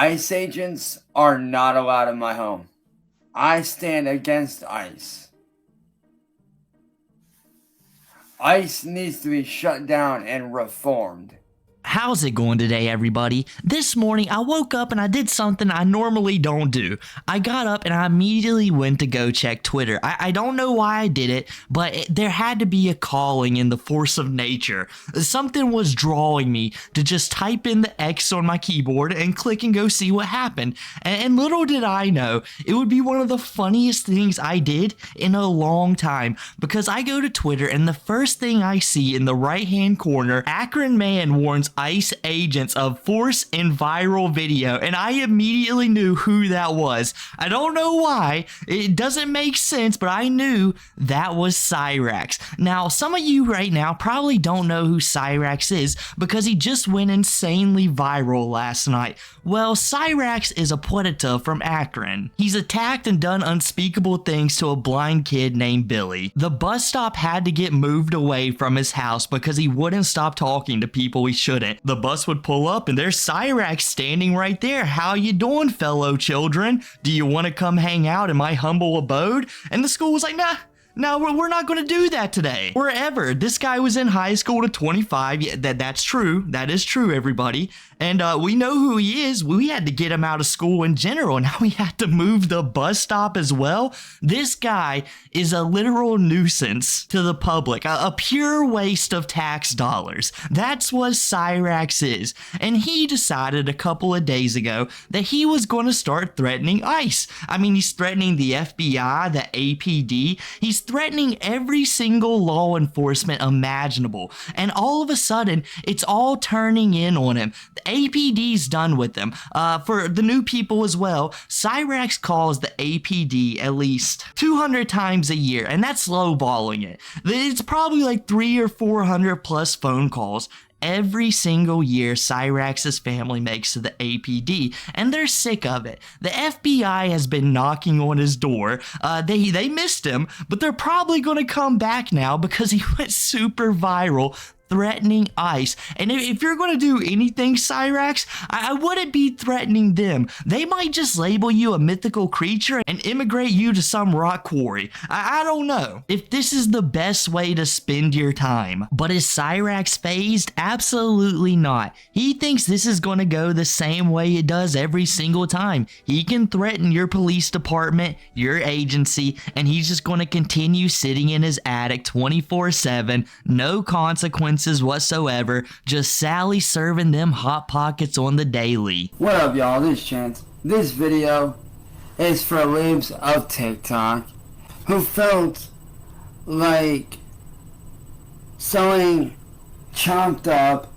ICE agents are not allowed in my home. I stand against ICE. ICE needs to be shut down and reformed. How's it going today, everybody? This morning, I woke up and I did something I normally don't do. I got up and I immediately went to go check Twitter. I don't know why I did it, but there had to be a calling in the force of nature. Something was drawing me to just type in the X on my keyboard and click and go see what happened. And little did I know, it would be one of the funniest things I did in a long time, because I go to Twitter and the first thing I see in the right-hand corner, Akron man warns ICE agents of force in viral video, and I immediately knew who that was. I don't know why, it doesn't make sense, but I knew that was Cyraxx. Now, some of you right now probably don't know who Cyraxx is because he just went insanely viral last night. Well, Cyraxx is a predator from Akron. He's attacked and done unspeakable things to a blind kid named Billy. The bus stop had to get moved away from his house because he wouldn't stop talking to people he shouldn't. The bus would pull up and there's Cyraxx standing right there. How you doing, fellow children? Do you want to come hang out in my humble abode? And the school was like, nah. No, we're not going to do that today. Or ever. This guy was in high school to 25. Yeah, that's true. That is true, everybody. And we know who he is. We had to get him out of school in general. Now we had to move the bus stop as well. This guy is a literal nuisance to the public. A pure waste of tax dollars. That's what Cyraxx is. And he decided a couple of days ago that he was going to start threatening ICE. I mean, he's threatening the FBI, the APD. He's threatening every single law enforcement imaginable, and all of a sudden it's all turning in on him. The APD's done with him. For the new people as well, Cyraxx calls the APD at least 200 times a year, and that's lowballing it. It's probably like 300 or 400 plus phone calls every single year Cyraxx's family makes to the APD, and they're sick of it. The FBI has been knocking on his door. They missed him, but they're probably going to come back now because he went super viral threatening ICE. And if you're going to do anything, Cyraxx, I wouldn't be threatening them. They might just label you a mythical creature and immigrate you to some rock quarry. I don't know if this is the best way to spend your time. But is Cyraxx phased? Absolutely not. He thinks this is going to go the same way it does every single time. He can threaten your police department, your agency, and he's just going to continue sitting in his attic 24/7, no consequences whatsoever, just Sally serving them hot pockets on the daily. What up, y'all? This is Chance. This video is for Libs of TikTok who felt like selling chopped up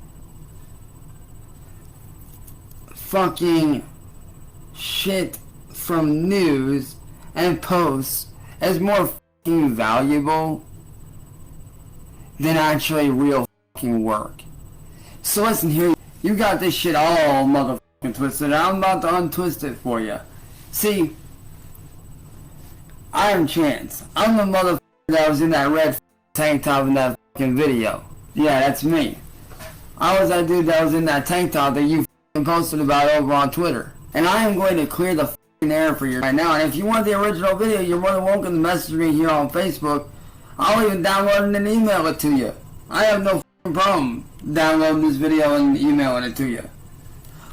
fucking shit from news and posts as more fucking valuable than actually real fucking work. So listen here, you got this shit all motherfucking twisted. I'm about to untwist it for you. See, I'm Chance. I'm the motherfucker that was in that red tank top in that fucking video. Yeah, that's me. I was that dude that was in that tank top that you fucking posted about over on Twitter. And I am going to clear the fucking air for you right now. And if you want the original video, you're more than welcome to message me here on Facebook. I'll even download it and email it to you. I have no problem downloading this video and emailing it to you.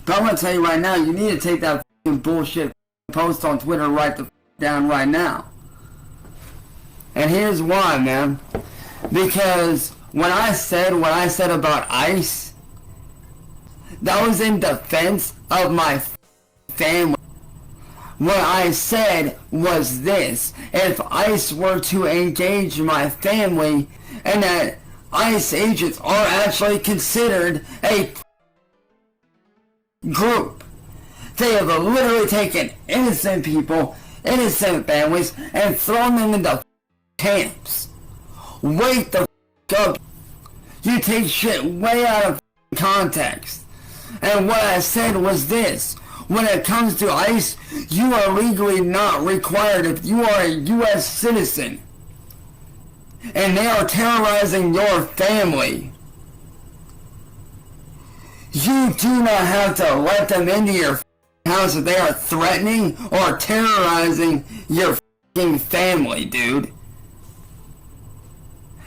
But I'm going to tell you right now, you need to take that bullshit post on Twitter right the down right now. And here's why, man. Because when I said what I said about ICE, that was in defense of my family. What I said was this: if ICE were to engage my family, and that ICE agents are actually considered a group, they have literally taken innocent people, innocent families, and thrown them into camps. Wake the up. You take shit way out of context. And what I said was this: when it comes to ICE, you are legally not required if you are a U.S. citizen and they are terrorizing your family. You do not have to let them into your house if they are threatening or terrorizing your family, dude.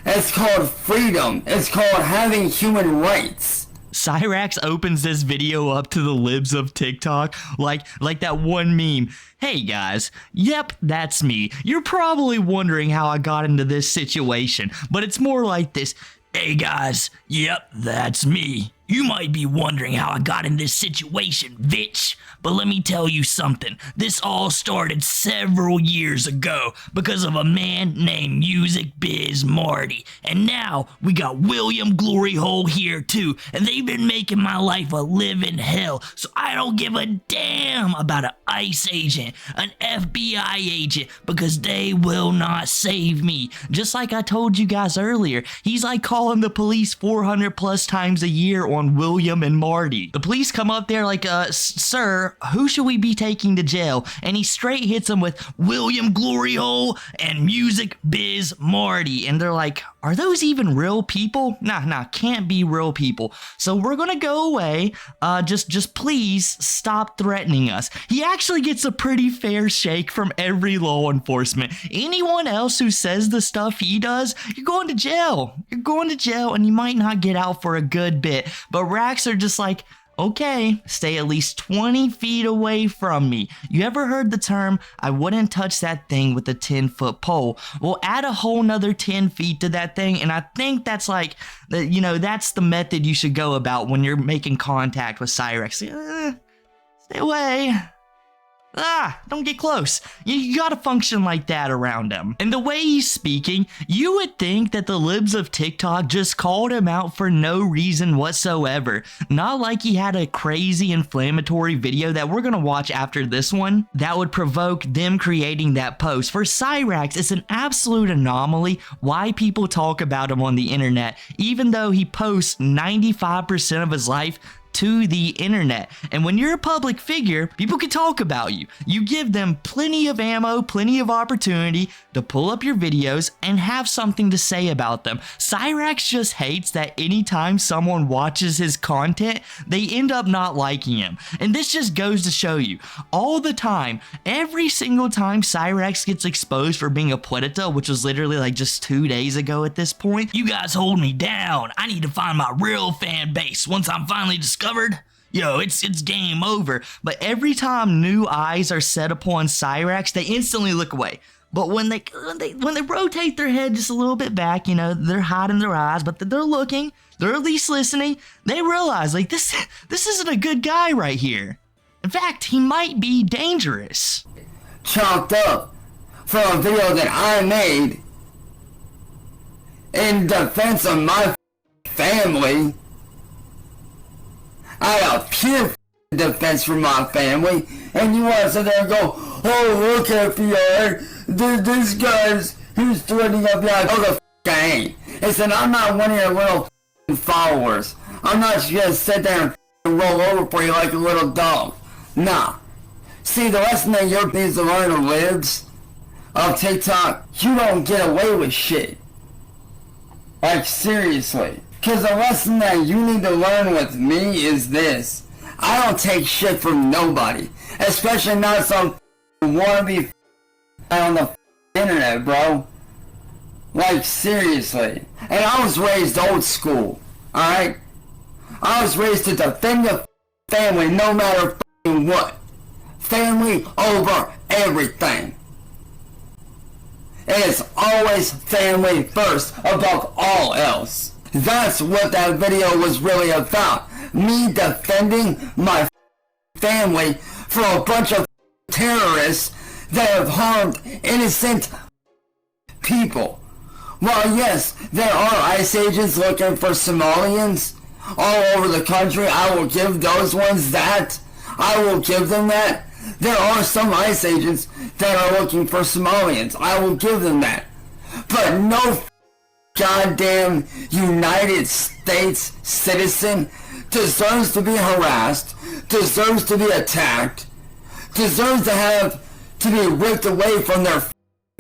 It's called freedom. It's called having human rights. Cyrax opens this video up to the libs of TikTok like that one meme. Hey guys, yep, that's me. You're probably wondering how I got into this situation, but it's more like this. Hey guys, yep, that's me. You might be wondering how I got in this situation, bitch. But let me tell you something. This all started several years ago because of a man named Music Biz Marty. And now we got William Glory Hole here too. And they've been making my life a living hell. So I don't give a damn about an ICE agent, an FBI agent, because they will not save me. Just like I told you guys earlier, he's like calling the police 400 plus times a year on William and Marty. The police come up there like, sir, who should we be taking to jail? And he straight hits them with William Glory Hole and Music Biz Marty. And they're like, are those even real people? Nah, can't be real people. So we're gonna go away. Just please stop threatening us. He actually gets a pretty fair shake from every law enforcement. Anyone else who says the stuff he does, you're going to jail. You're going to jail and you might not get out for a good bit. But Rax are just like, okay, stay at least 20 feet away from me. You ever heard the term, I wouldn't touch that thing with a 10-foot pole? Well, add a whole nother 10 feet to that thing, and I think that's like, that's the method you should go about when you're making contact with Cyrax. Stay away. Don't get close. You gotta function like that around him. And the way he's speaking, you would think that the libs of TikTok just called him out for no reason whatsoever. Not like he had a crazy inflammatory video that we're gonna watch after this one that would provoke them creating that post. For Cyrax, it's an absolute anomaly why people talk about him on the internet, even though he posts 95% of his life to the internet. And when you're a public figure, people can talk about you. You give them plenty of ammo, plenty of opportunity to pull up your videos and have something to say about them. Cyrax just hates that anytime someone watches his content, they end up not liking him. And this just goes to show you, all the time, every single time Cyrax gets exposed for being a predator, which was literally like just 2 days ago at this point, you guys hold me down. I need to find my real fan base once I'm finally discovered. Yo, it's game over. But every time new eyes are set upon Cyrax, they instantly look away. But when they rotate their head just a little bit back, they're hiding their eyes, but they're looking, they're at least listening. They realize like this isn't a good guy right here. In fact, he might be dangerous. Chalked up from a video that I made in defense of my family. I have pure defense for my family, and you want to sit there and go, oh, look FBI, this guy's, who's threatening FBI. Oh, the I ain't. Listen, I'm not one of your little followers. I'm not just gonna sit there and roll over for you like a little dog. Nah. See, the lesson that you need to learn of Libs, of TikTok, you don't get away with shit. Like, seriously. Because the lesson that you need to learn with me is this. I don't take shit from nobody. Especially not some wannabe on the internet, bro. Like, seriously. And I was raised old school, alright? I was raised to defend the family no matter what. Family over everything. It is always family first above all else. That's what that video was really about. Me defending my family from a bunch of terrorists that have harmed innocent people. While yes, there are ICE agents looking for Somalians all over the country, I will give those ones that. I will give them that. There are some ICE agents that are looking for Somalians. I will give them that. But no goddamn United States citizen deserves to be harassed, deserves to be attacked, deserves to be ripped away from their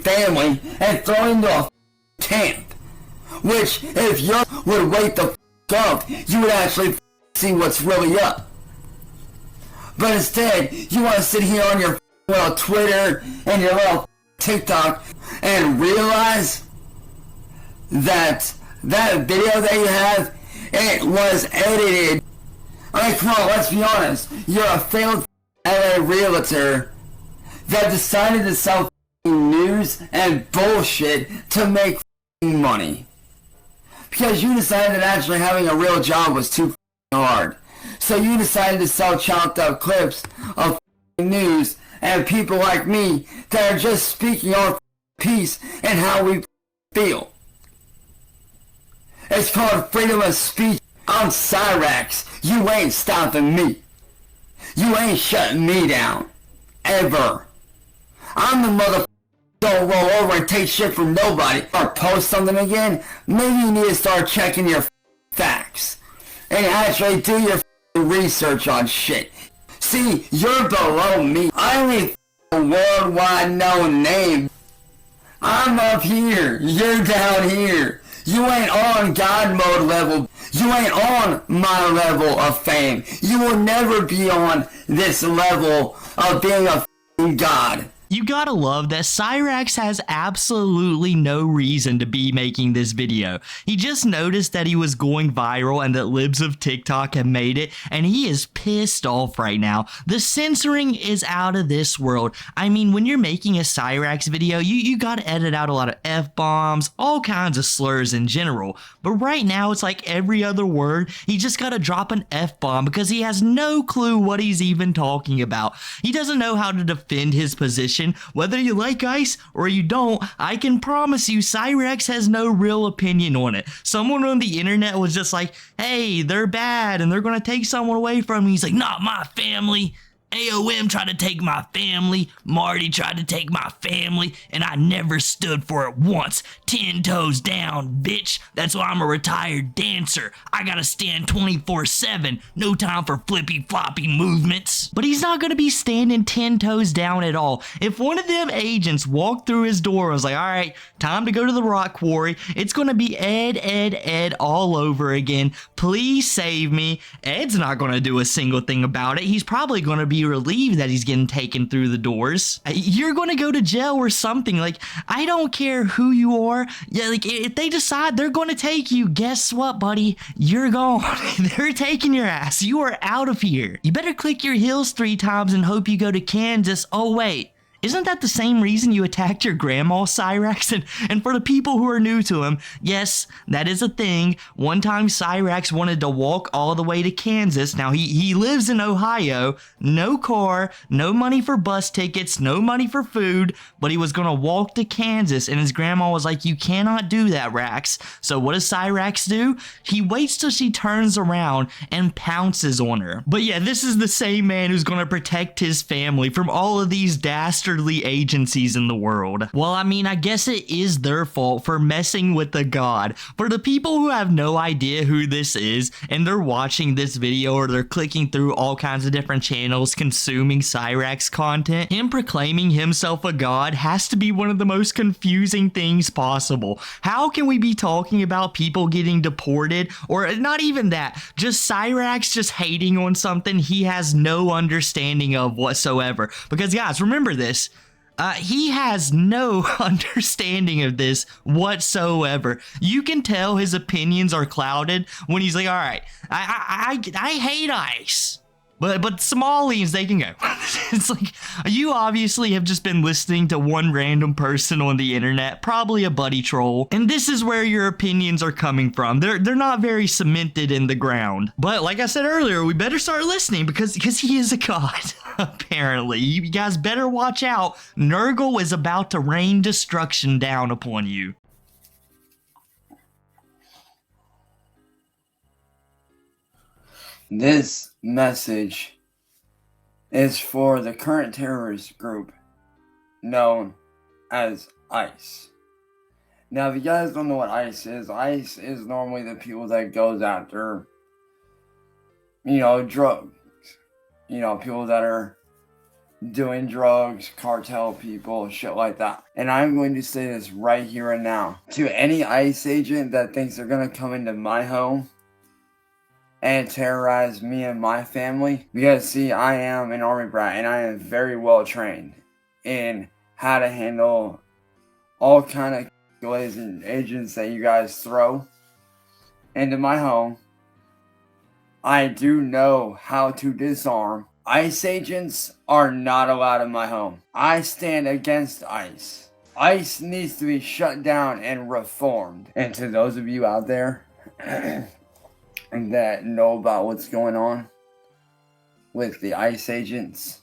family and thrown into a camp. Which, if you would wake the up, you would actually see what's really up. But instead, you want to sit here on your little Twitter and your little TikTok and realize that that video that you have, it was edited. I mean, come on, let's be honest. You're a failed LA realtor that decided to sell news and bullshit to make money. Because you decided that actually having a real job was too hard. So you decided to sell chopped up clips of news and people like me that are just speaking our piece and how we feel. It's called freedom of speech. I'm Cyrax. You ain't stopping me. You ain't shutting me down. Ever. I'm the motherfucker don't roll over and take shit from nobody or post something again. Maybe you need to start checking your facts and actually do your research on shit. See, you're below me. I'm a worldwide known name. I'm up here. You're down here. You ain't on God mode level. You ain't on my level of fame. You will never be on this level of being a god. You gotta love that Cyrax has absolutely no reason to be making this video. He just noticed that he was going viral and that Libs of TikTok have made it, and he is pissed off right now. The censoring is out of this world. I mean, when you're making a Cyrax video, you gotta edit out a lot of F-bombs, all kinds of slurs in general. But right now, it's like every other word, he just gotta drop an F-bomb because he has no clue what he's even talking about. He doesn't know how to defend his position. Whether you like ice or you don't, I can promise you Cyrax has no real opinion on it. Someone on the internet was just like, hey, they're bad and they're gonna take someone away from me. He's like, not my family. AOM tried to take my family, Marty tried to take my family, and I never stood for it once. 10 toes down, bitch. That's why I'm a retired dancer. I gotta stand 24/7. No time for flippy floppy movements. But he's not gonna be standing 10 toes down at all. If one of them agents walked through his door and was like, alright, time to go to the rock quarry, it's gonna be Ed all over again. Please save me. Ed's not gonna do a single thing about it. He's probably gonna be relieved that he's getting taken through the doors. You're gonna go to jail or something. Like, I don't care who you are. Yeah, like, if they decide they're gonna take you, guess what, buddy? You're gone. They're taking your ass. You are out of here. You better click your heels 3 times and hope you go to Kansas. Oh, wait. Isn't that the same reason you attacked your grandma, Cyrax? And for the people who are new to him, yes, that is a thing. One time Cyrax wanted to walk all the way to Kansas. Now, he lives in Ohio. No car, no money for bus tickets, no money for food, but he was going to walk to Kansas, and his grandma was like, you cannot do that, Rax. So what does Cyrax do? He waits till she turns around and pounces on her. But yeah, this is the same man who's going to protect his family from all of these dastardly agencies in the world. Well, I mean, I guess it is their fault for messing with the god. For the people who have no idea who this is, and they're watching this video or they're clicking through all kinds of different channels consuming Cyrax content, him proclaiming himself a god has to be one of the most confusing things possible. How can we be talking about people getting deported, or not even that, just Cyrax just hating on something he has no understanding of whatsoever? Because guys, remember this. He has no understanding of this whatsoever. You can tell his opinions are clouded when he's like, all right, I hate ice. But Somalians, they can go. It's like, you obviously have just been listening to one random person on the internet, probably a buddy troll, and this is where your opinions are coming from. They're not very cemented in the ground. But like I said earlier, we better start listening because he is a god, apparently. You guys better watch out. Nurgle is about to rain destruction down upon you. This message is for the current terrorist group known as ICE. Now, if you guys don't know what ICE is normally the people that goes after, drugs. People that are doing drugs, cartel people, shit like that. And I'm going to say this right here and now. To any ICE agent that thinks they're going to come into my home and terrorize me and my family. Because see, I am an Army brat and I am very well trained in how to handle all kind of and agents that you guys throw into my home. I do know how to disarm. ICE agents are not allowed in my home. I stand against ICE. ICE needs to be shut down and reformed. And to those of you out there that know about what's going on with the ICE agents,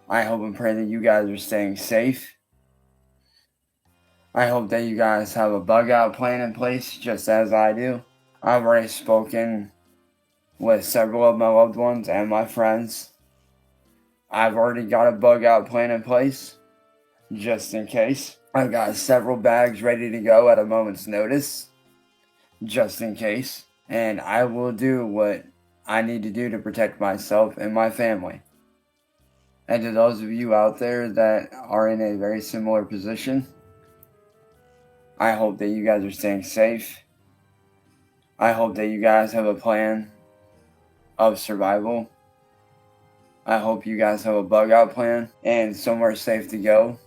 I hope and pray that you guys are staying safe. I hope that you guys have a bug out plan in place, just as I do. I've already spoken with several of my loved ones and my friends. I've already got a bug out plan in place, just in case. I've got several bags ready to go at a moment's notice, just in case. And I will do what I need to do to protect myself and my family. And to those of you out there that are in a very similar position, I hope that you guys are staying safe. I hope that you guys have a plan of survival. I hope you guys have a bug out plan and somewhere safe to go.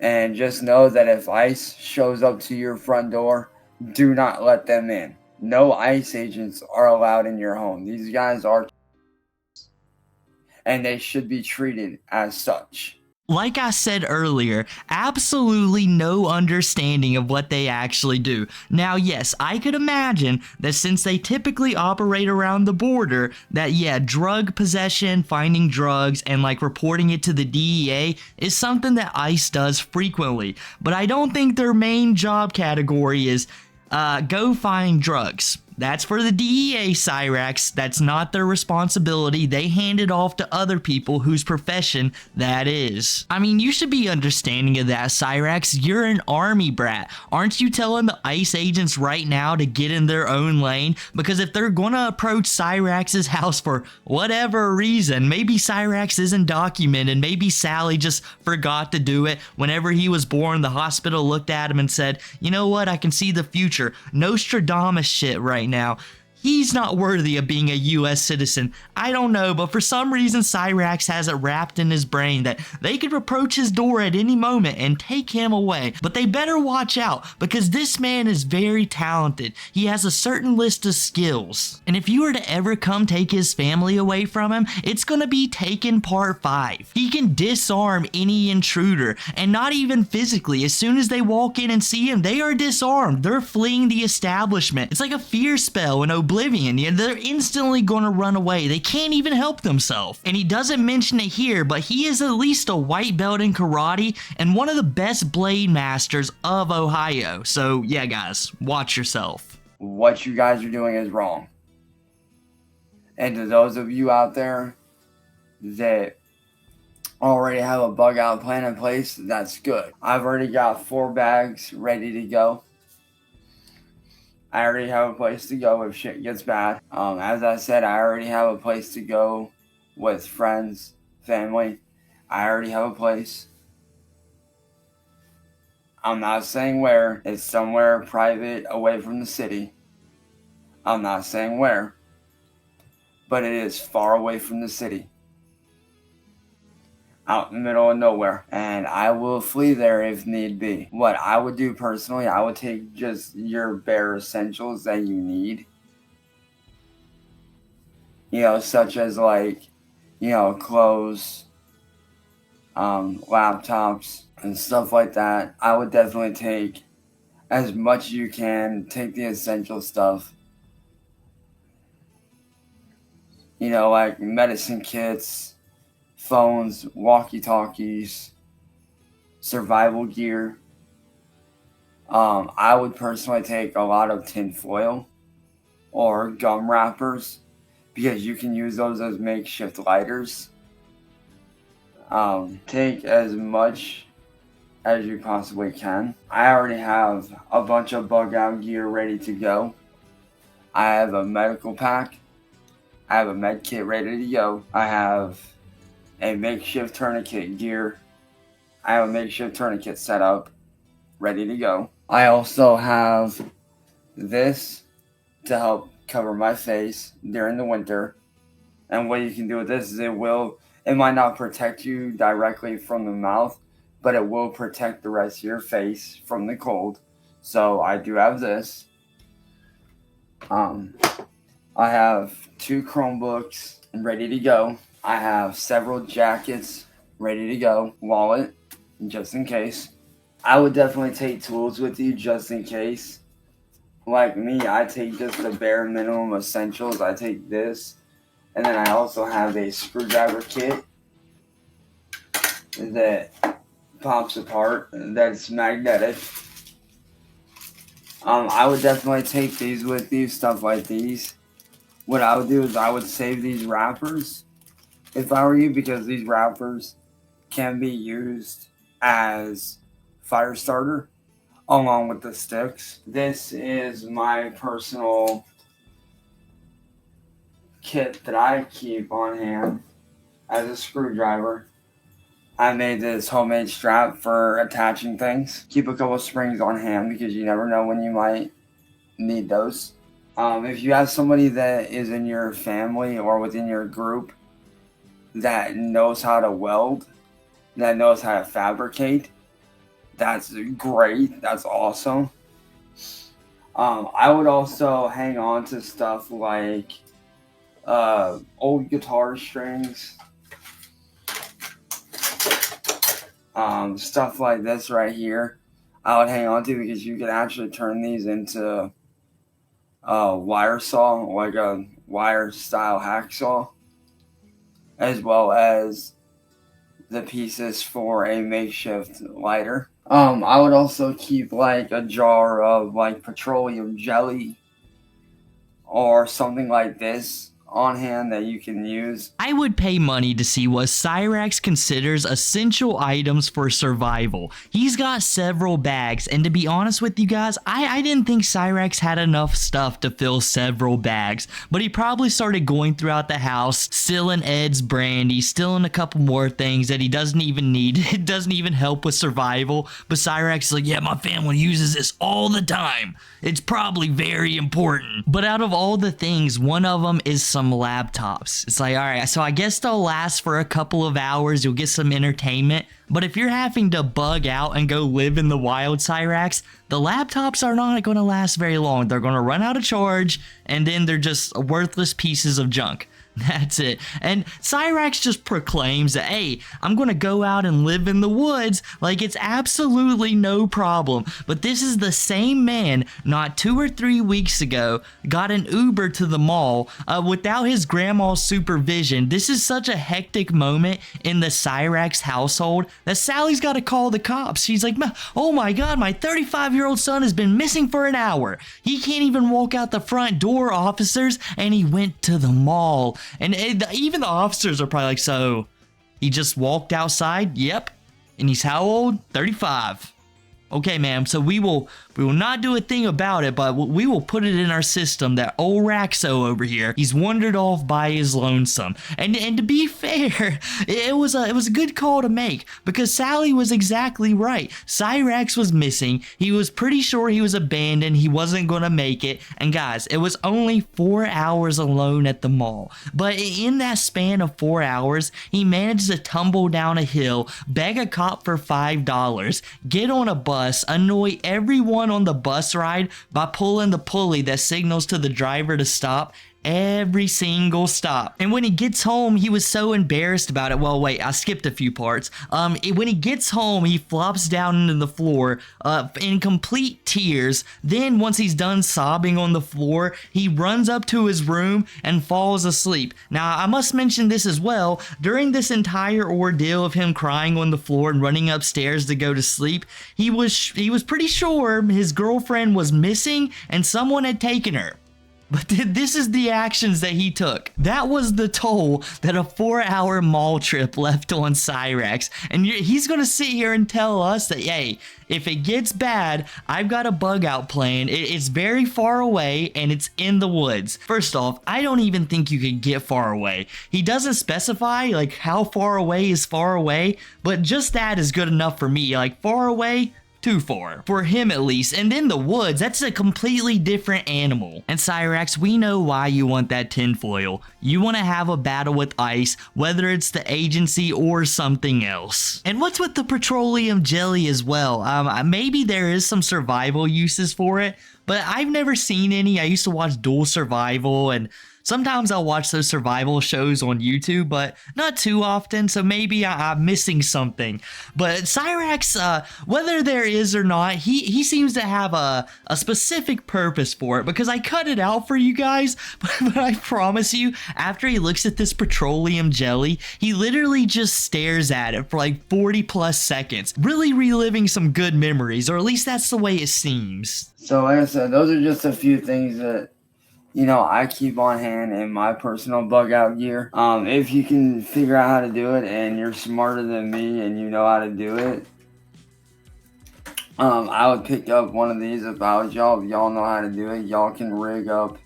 And just know that if ICE shows up to your front door, do not let them in. No ICE agents are allowed in your home. These guys are, and they should be treated as such. Like I said earlier, absolutely no understanding of what they actually do. Now, yes, I could imagine that since they typically operate around the border, that yeah, drug possession, finding drugs, and like reporting it to the DEA is something that ICE does frequently. But I don't think their main job category is go find drugs. That's for the DEA, Cyrax. That's not their responsibility. They hand it off to other people whose profession that is. I mean, you should be understanding of that, Cyrax. You're an Army brat. Aren't you telling the ICE agents right now to get in their own lane? Because if they're gonna approach Cyrax's house for whatever reason, maybe Cyrax isn't documented, maybe Sally just forgot to do it. Whenever he was born, the hospital looked at him and said, you know what, I can see the future. Nostradamus shit right now. He's not worthy of being a US citizen. I don't know, but for some reason Cyrax has it wrapped in his brain that they could approach his door at any moment and take him away. But they better watch out, because this man is very talented. He has a certain list of skills. And if you were to ever come take his family away from him, it's gonna be Taken Part 5. He can disarm any intruder, and not even physically. As soon as they walk in and see him, they are disarmed. They're fleeing the establishment. It's like a fear spell in Oblivion. They're instantly gonna run away. They can't even help themselves. And he doesn't mention it here, but he is at least a white belt in karate and one of the best blade masters of Ohio. So yeah, guys, watch yourself. What you guys are doing is wrong. And to those of you out there that already have a bug out plan in place, that's good. I've already got 4 bags ready to go. I already have a place to go if shit gets bad. As I said, I already have a place to go with friends, family. I already have a place. I'm not saying where. It's somewhere private, away from the city. I'm not saying where. But it is far away from the city. Out in the middle of nowhere, and I will flee there if need be. What I would do personally, I would take just your bare essentials that you need. You know, such as like, you know, clothes, laptops, and stuff like that. I would definitely take as much as you can. Take the essential stuff. You know, like medicine kits, phones, walkie-talkies, survival gear. I would personally take a lot of tin foil or gum wrappers because you can use those as makeshift lighters. Take as much as you possibly can. I already have a bunch of bug out gear ready to go. I have a medical pack. I have a med kit ready to go. I have a makeshift tourniquet gear. I have a makeshift tourniquet set up, ready to go. I also have this to help cover my face during the winter. And what you can do with this is it might not protect you directly from the mouth, but it will protect the rest of your face from the cold. So I do have this. I have 2 Chromebooks ready to go. I have several jackets ready to go. Wallet, just in case. I would definitely take tools with you just in case. Like me, I take just the bare minimum essentials. I take this. And then I also have a screwdriver kit that pops apart, that's magnetic. I would definitely take these with you, stuff like these. What I would do is I would save these wrappers if I were you, because these wrappers can be used as fire starter along with the sticks. This is my personal kit that I keep on hand as a screwdriver. I made this homemade strap for attaching things. Keep a couple springs on hand because you never know when you might need those. If you have somebody that is in your family or within your group that knows how to weld, that knows how to fabricate, that's great. That's awesome. I would also hang on to stuff like old guitar strings, stuff like this right here. I would hang on to because you can actually turn these into a wire saw, like a wire style hacksaw, as well as the pieces for a makeshift lighter. I would also keep like a jar of like petroleum jelly or something like this on hand that you can use. I would pay money to see what Cyrax considers essential items for survival. He's got several bags, and to be honest with you guys, I didn't think Cyrax had enough stuff to fill several bags, but he probably started going throughout the house, stealing Ed's brandy, stealing a couple more things that he doesn't even need. It doesn't even help with survival, but Cyrax is like, yeah, my family uses this all the time. It's probably very important. But out of all the things, one of them is some laptops. It's like, all right, so I guess they'll last for a couple of hours. You'll get some entertainment. But if you're having to bug out and go live in the wild, Cyrax, the laptops are not going to last very long. They're going to run out of charge, and then they're just worthless pieces of junk. That's it. And Cyrax just proclaims that, hey, I'm going to go out and live in the woods like it's absolutely no problem. But this is the same man not 2 or 3 weeks ago got an Uber to the mall without his grandma's supervision. This is such a hectic moment in the Cyrax household that Sally's got to call the cops. She's like, oh my God, my 35-year-old son has been missing for an hour. He can't even walk out the front door, officers, and he went to the mall. And even the officers are probably like, so he just walked outside? Yep. And he's how old? 35. Okay, ma'am, so we will not do a thing about it, but we will put it in our system that old Raxo over here, he's wandered off by his lonesome. And to be fair, it was a good call to make, because Sally was exactly right. Cyrax was missing. He was pretty sure he was abandoned. He wasn't going to make it. And guys, it was only 4 hours alone at the mall. But in that span of 4 hours, he managed to tumble down a hill, beg a cop for $5, get on a bus, annoy everyone on the bus ride by pulling the pulley that signals to the driver to stop every single stop. And when he gets home, he was so embarrassed about it. Well, wait, I skipped a few parts. When he gets home, he flops down into the floor in complete tears. Then once he's done sobbing on the floor, he runs up to his room and falls asleep. Now, I must mention this as well. During this entire ordeal of him crying on the floor and running upstairs to go to sleep, he was pretty sure his girlfriend was missing and someone had taken her. But this is the actions that he took. That was the toll that a 4-hour mall trip left on Cyrax. And he's going to sit here and tell us that, hey, if it gets bad, I've got a bug out plan. It's very far away and it's in the woods. First off, I don't even think you could get far away. He doesn't specify like how far away is far away, but just that is good enough for me. Like far away, too far. For him at least. And then the woods, that's a completely different animal. And Cyraxx, we know why you want that tinfoil. You want to have a battle with ice, whether it's the agency or something else. And what's with the petroleum jelly as well? Maybe there is some survival uses for it, but I've never seen any. I used to watch Dual Survival, and sometimes I'll watch those survival shows on YouTube, but not too often, so maybe I'm missing something. But Cyraxx, whether there is or not, he seems to have a specific purpose for it, because I cut it out for you guys, but I promise you, after he looks at this petroleum jelly, he literally just stares at it for like 40 plus seconds, really reliving some good memories, or at least that's the way it seems. So like I said, those are just a few things that, you know, I keep on hand in my personal bug out gear. If you can figure out how to do it and you're smarter than me and you know how to do it, I would pick up one of these if I was y'all. If y'all know how to do it, y'all can rig up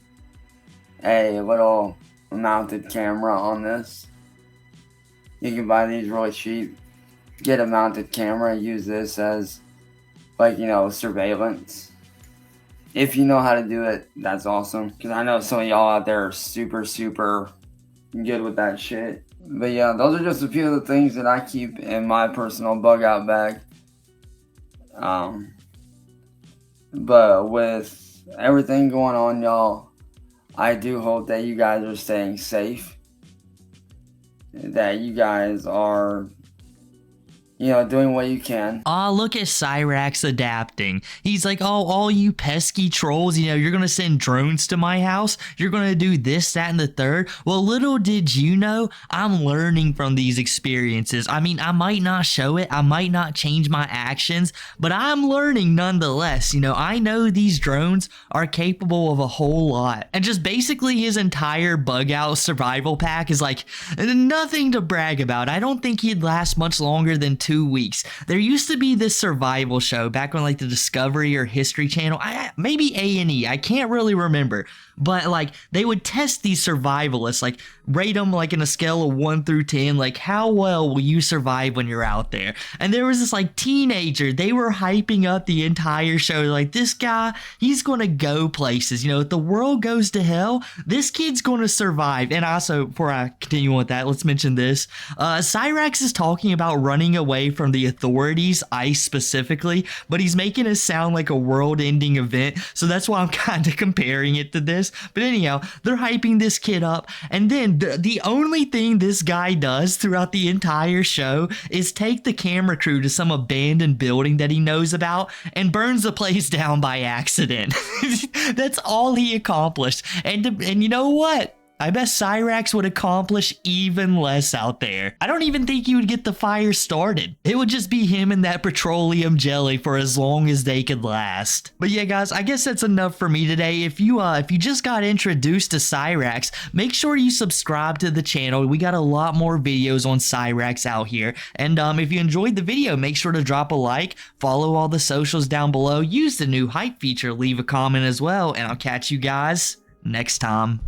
a little mounted camera on this. You can buy these really cheap. Get a mounted camera, use this as, like, you know, surveillance. If you know how to do it, that's awesome. Because I know some of y'all out there are super, super good with that shit. But yeah, those are just a few of the things that I keep in my personal bug out bag. But with everything going on, y'all, I do hope that you guys are staying safe. That you guys are, you know, doing what you can. Aw, look at Cyraxx adapting. He's like, oh, all you pesky trolls, you know, you're gonna send drones to my house? You're gonna do this, that, and the third? Well, little did you know, I'm learning from these experiences. I mean, I might not show it, I might not change my actions, but I'm learning nonetheless. You know, I know these drones are capable of a whole lot. And just basically his entire bug out survival pack is like nothing to brag about. I don't think he'd last much longer than 2 weeks. There used to be this survival show back on like the Discovery or History Channel, maybe A&E, I can't really remember, but like they would test these survivalists, like rate them like in a scale of 1 through 10, like how well will you survive when you're out there. And there was this like teenager, they were hyping up the entire show, like this guy, he's gonna go places, you know, if the world goes to hell, this kid's gonna survive. And also, before I continue on with that, let's mention this. Cyraxx is talking about running away from the authorities, ICE specifically, but he's making it sound like a world-ending event, so that's why I'm kind of comparing it to this. But anyhow, they're hyping this kid up, and then the only thing this guy does throughout the entire show is take the camera crew to some abandoned building that he knows about and burns the place down by accident. That's all he accomplished. And you know what? I bet Cyraxx would accomplish even less out there. I don't even think he would get the fire started. It would just be him and that petroleum jelly for as long as they could last. But yeah, guys, I guess that's enough for me today. If you just got introduced to Cyraxx, make sure you subscribe to the channel. We got a lot more videos on Cyraxx out here. And if you enjoyed the video, make sure to drop a like, follow all the socials down below, use the new hype feature, leave a comment as well, and I'll catch you guys next time.